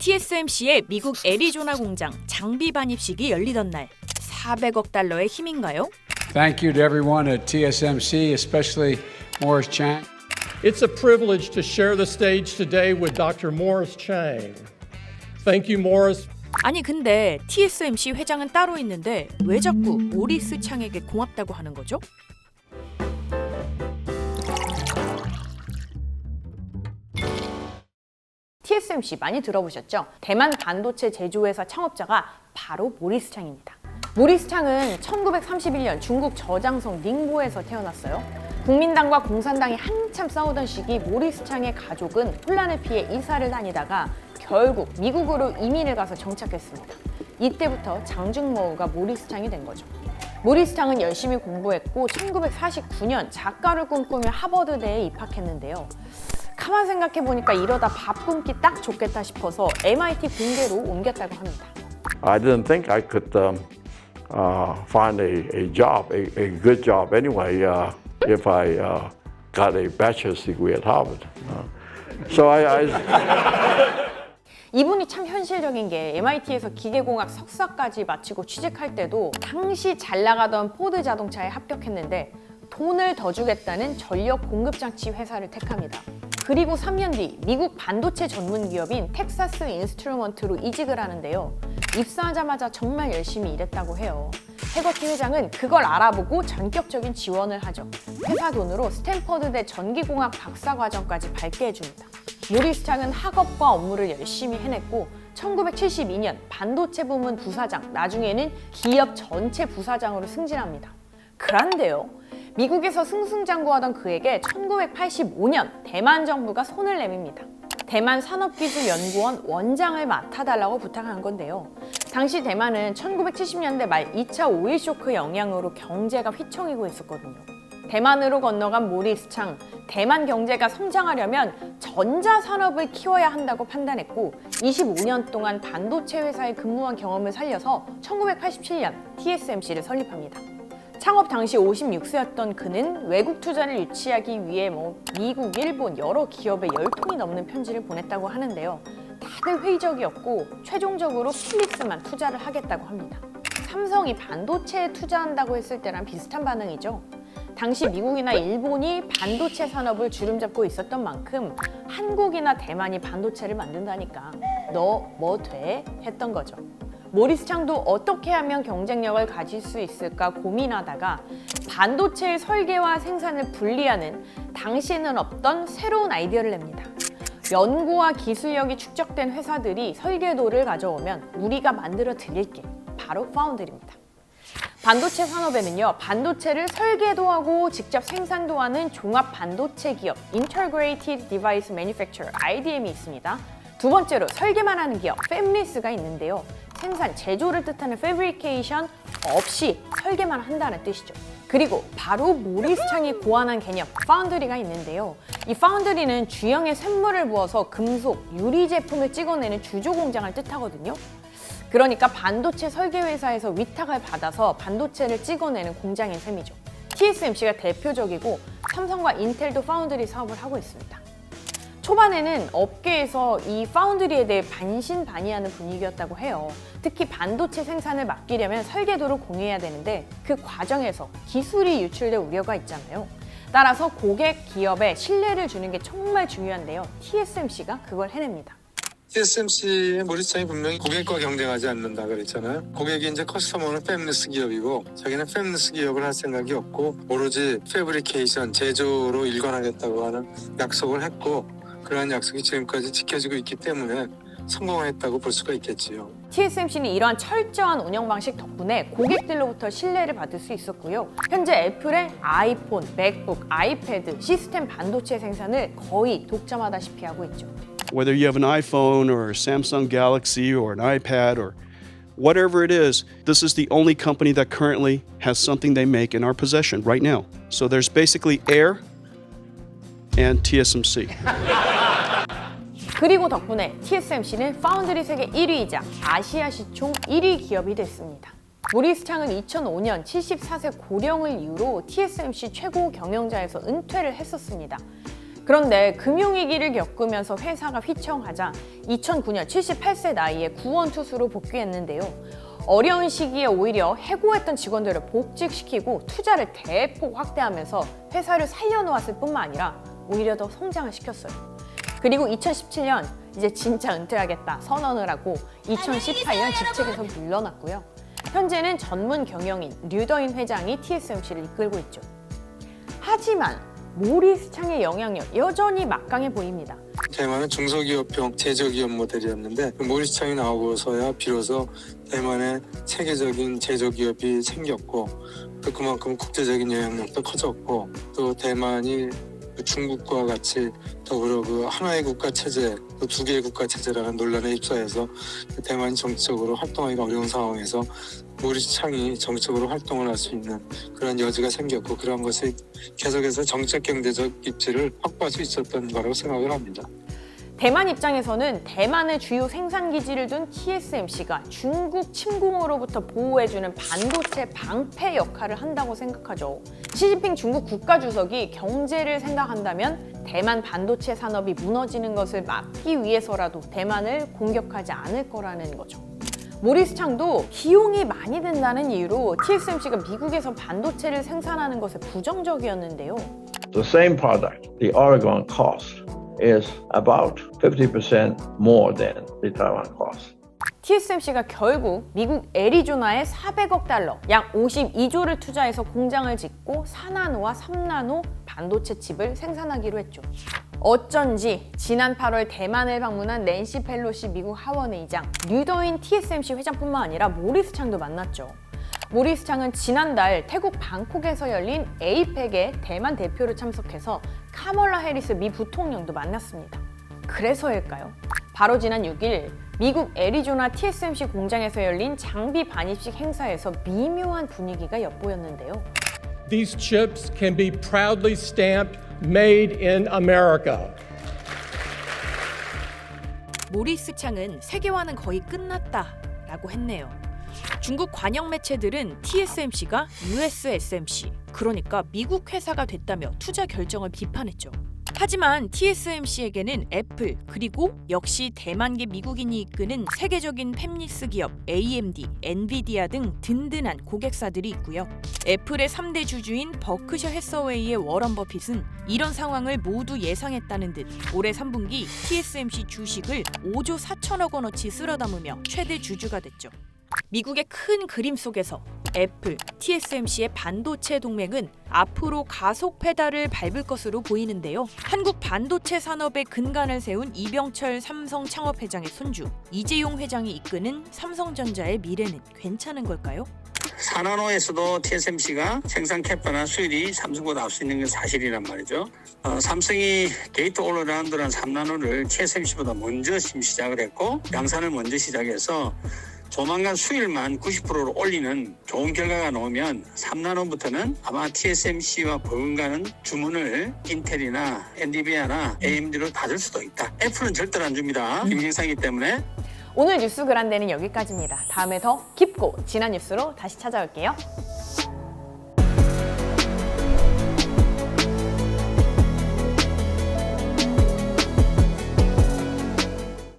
TSMC의 미국 애리조나 공장 장비 반입식이 열리던 날 400억 달러의 힘인가요? Thank you to everyone at TSMC, especially Morris Chang. It's a privilege to share the stage today with Dr. Morris Chang. Thank you, Morris. 아니 근데 TSMC 회장은 따로 있는데 왜 자꾸 모리스 창에게 고맙다고 하는 거죠? TSMC 많이 들어보셨죠? 대만 반도체 제조회사 창업자가 바로 모리스 창입니다. 모리스 창은 1931년 중국 저장성 닝보에서 태어났어요. 국민당과 공산당이 한참 싸우던 시기 모리스 창의 가족은 혼란을 피해 이사를 다니다가 결국 미국으로 이민을 가서 정착했습니다. 이때부터 장중모가 모리스 창이 된 거죠. 모리스 창은 열심히 공부했고 1949년 작가를 꿈꾸며 하버드대에 입학했는데요. 가만 생각해보니까 이러다 밥 굶기 딱 좋겠다 싶어서 MIT 공대로 옮겼다고 합니다. I didn't think I could find a job, a good job anyway, if I got a bachelor's degree at Harvard. So 이분이 참 현실적인 게 MIT에서 기계공학 석사까지 마치고 취직할 때도 당시 잘 나가던 포드 자동차에 합격했는데 돈을 더 주겠다는 전력 공급장치 회사를 택합니다. 그리고 3년 뒤 미국 반도체 전문 기업인 텍사스 인스트루먼트로 이직을 하는데요. 입사하자마자 정말 열심히 일했다고 해요. 해거티 회장은 그걸 알아보고 전격적인 지원을 하죠. 회사 돈으로 스탠퍼드대 전기공학 박사과정까지 밟게 해줍니다. 모리스 창은 학업과 업무를 열심히 해냈고 1972년 반도체 부문 부사장, 나중에는 기업 전체 부사장으로 승진합니다. 그런데요, 미국에서 승승장구하던 그에게 1985년 대만 정부가 손을 내밉니다. 대만 산업기술연구원 원장을 맡아달라고 부탁한 건데요. 당시 대만은 1970년대 말 2차 오일 쇼크 영향으로 경제가 휘청이고 있었거든요. 대만으로 건너간 모리스 창, 대만 경제가 성장하려면 전자산업을 키워야 한다고 판단했고 25년 동안 반도체 회사에 근무한 경험을 살려서 1987년 TSMC를 설립합니다. 창업 당시 56세였던 그는 외국 투자를 유치하기 위해 미국, 일본 여러 기업에 10통이 넘는 편지를 보냈다고 하는데요. 다들 회의적이었고 최종적으로 필립스만 투자를 하겠다고 합니다. 삼성이 반도체에 투자한다고 했을 때랑 비슷한 반응이죠. 당시 미국이나 일본이 반도체 산업을 주름잡고 있었던 만큼 한국이나 대만이 반도체를 만든다니까 너 뭐 돼? 했던 거죠. 모리스 창도 어떻게 하면 경쟁력을 가질 수 있을까 고민하다가 반도체의 설계와 생산을 분리하는 당시에는 없던 새로운 아이디어를 냅니다. 연구와 기술력이 축적된 회사들이 설계도를 가져오면 우리가 만들어 드릴게. 바로 파운드리입니다. 반도체 산업에는요, 반도체를 설계도 하고 직접 생산도 하는 종합 반도체 기업 Integrated Device Manufacturer, IDM이 있습니다. 두 번째로 설계만 하는 기업 팹리스가 있는데요. 생산, 제조를 뜻하는 fabrication 없이 설계만 한다는 뜻이죠. 그리고 바로 모리스 창이 고안한 개념 파운드리가 있는데요. 이 파운드리는 주형에 쇳물을 부어서 금속, 유리 제품을 찍어내는 주조 공장을 뜻하거든요. 그러니까 반도체 설계회사에서 위탁을 받아서 반도체를 찍어내는 공장인 셈이죠. TSMC가 대표적이고 삼성과 인텔도 파운드리 사업을 하고 있습니다. 초반에는 업계에서 이 파운드리에 대해 반신반의하는 분위기였다고 해요. 특히 반도체 생산을 맡기려면 설계도를 공유해야 되는데 그 과정에서 기술이 유출될 우려가 있잖아요. 따라서 고객 기업에 신뢰를 주는 게 정말 중요한데요. TSMC가 그걸 해냅니다. TSMC의 모리스 창이 분명히 고객과 경쟁하지 않는다 그랬잖아요. 고객이 이제 커스터머는 팹리스 기업이고 자기는 팹리스 기업을 할 생각이 없고 오로지 패브리케이션, 제조로 일관하겠다고 하는 약속을 했고 그러한 약속이 지금까지 지켜지고 있기 때문에 성공했다고 볼 수가 있겠지요. TSMC는 이러한 철저한 운영 방식 덕분에 고객들로부터 신뢰를 받을 수 있었고요. 현재 애플의 아이폰, 맥북, 아이패드, 시스템 반도체 생산을 거의 독점하다시피 하고 있죠. Whether you have an iPhone or a Samsung Galaxy or an iPad or whatever it is, this is the only company that currently has something they make in our possession right now. So there's basically Air and TSMC. 그리고 덕분에 TSMC는 파운드리 세계 1위이자 아시아 시총 1위 기업이 됐습니다. 모리스 창은 2005년 74세 고령을 이유로 TSMC 최고 경영자에서 은퇴를 했었습니다. 그런데 금융위기를 겪으면서 회사가 휘청하자 2009년 78세 나이에 구원투수로 복귀했는데요. 어려운 시기에 오히려 해고했던 직원들을 복직시키고 투자를 대폭 확대하면서 회사를 살려놓았을 뿐만 아니라 오히려 더 성장을 시켰어요. 그리고 2017년 이제 진짜 은퇴하겠다 선언을 하고 2018년 직책에서 물러났고요. 현재는 전문 경영인 류더인 회장이 TSMC를 이끌고 있죠. 하지만 모리스 창의 영향력 여전히 막강해 보입니다. 대만은 중소기업형 제조기업 모델이었는데 모리스 창이 나오고서야 비로소 대만의 세계적인 제조기업이 생겼고 또 그만큼 국제적인 영향력도 커졌고 또 대만이 중국과 같이 더불어 그 하나의 국가 체제, 또 두 개의 국가 체제라는 논란에 휩싸여서 대만이 정치적으로 활동하기가 어려운 상황에서 모리스 창이 정치적으로 활동을 할 수 있는 그런 여지가 생겼고 그런 것이 계속해서 정책 경제적 입지를 확보할 수 있었던 거라고 생각을 합니다. 대만 입장에서는 대만의 주요 생산기지를 둔 TSMC가 중국 침공으로부터 보호해주는 반도체 방패 역할을 한다고 생각하죠. 시진핑 중국 국가주석이 경제를 생각한다면 대만 반도체 산업이 무너지는 것을 막기 위해서라도 대만을 공격하지 않을 거라는 거죠. 모리스 창도 비용이 많이 든다는 이유로 TSMC가 미국에서 반도체를 생산하는 것에 부정적이었는데요. The same product, the Oregon cost is about 50% more than the Taiwan cost. TSMC가 결국 미국 애리조나에 400억 달러, 약 52조를 투자해서 공장을 짓고 4나노와 3나노 반도체 칩을 생산하기로 했죠. 어쩐지 지난 8월 대만을 방문한 낸시 펠로시 미국 하원의장, 류더인 TSMC 회장뿐만 아니라 모리스 창도 만났죠. 모리스 창은 지난달 태국 방콕에서 열린 에이펙의 대만 대표로 참석해서 카멀라 해리스 미 부통령도 만났습니다. 그래서일까요? 바로 지난 6일 미국 애리조나 TSMC 공장에서 열린 장비 반입식 행사에서 미묘한 분위기가 엿보였는데요. These chips can be proudly stamped Made in America. 모리스 창은 세계화는 거의 끝났다라고 했네요. 중국 관영 매체들은 TSMC가 USSMC, 그러니까 미국 회사가 됐다며 투자 결정을 비판했죠. 하지만 TSMC에게는 애플, 그리고 역시 대만계 미국인이 이끄는 세계적인 팹리스 기업 AMD, 엔비디아 등 든든한 고객사들이 있고요. 애플의 3대 주주인 버크셔 해서웨이의 워런 버핏은 이런 상황을 모두 예상했다는 듯 올해 3분기 TSMC 주식을 5조 4천억 원어치 쓸어 담으며 최대 주주가 됐죠. 미국의 큰 그림 속에서 애플, TSMC의 반도체 동맹은 앞으로 가속 페달을 밟을 것으로 보이는데요. 한국 반도체 산업의 근간을 세운 이병철 삼성 창업회장의 손주, 이재용 회장이 이끄는 삼성전자의 미래는 괜찮은 걸까요? 4나노에서도 TSMC가 생산 캐파나 수율이 삼성보다 앞서 있는 건 사실이란 말이죠. 삼성이 게이트 올어라운드라는 3나노를 TSMC보다 먼저 시작을 했고 양산을 먼저 시작해서 조만간 수율만 90%로 올리는 좋은 결과가 나오면 3나노부터는 아마 TSMC와 버금가는 주문을 인텔이나 엔비디아나 AMD로 받을 수도 있다. 애플은 절대로 안 줍니다. 김행사이기 때문에. 오늘 뉴스 그란데는 여기까지입니다. 다음에 더 깊고 진한 뉴스로 다시 찾아올게요.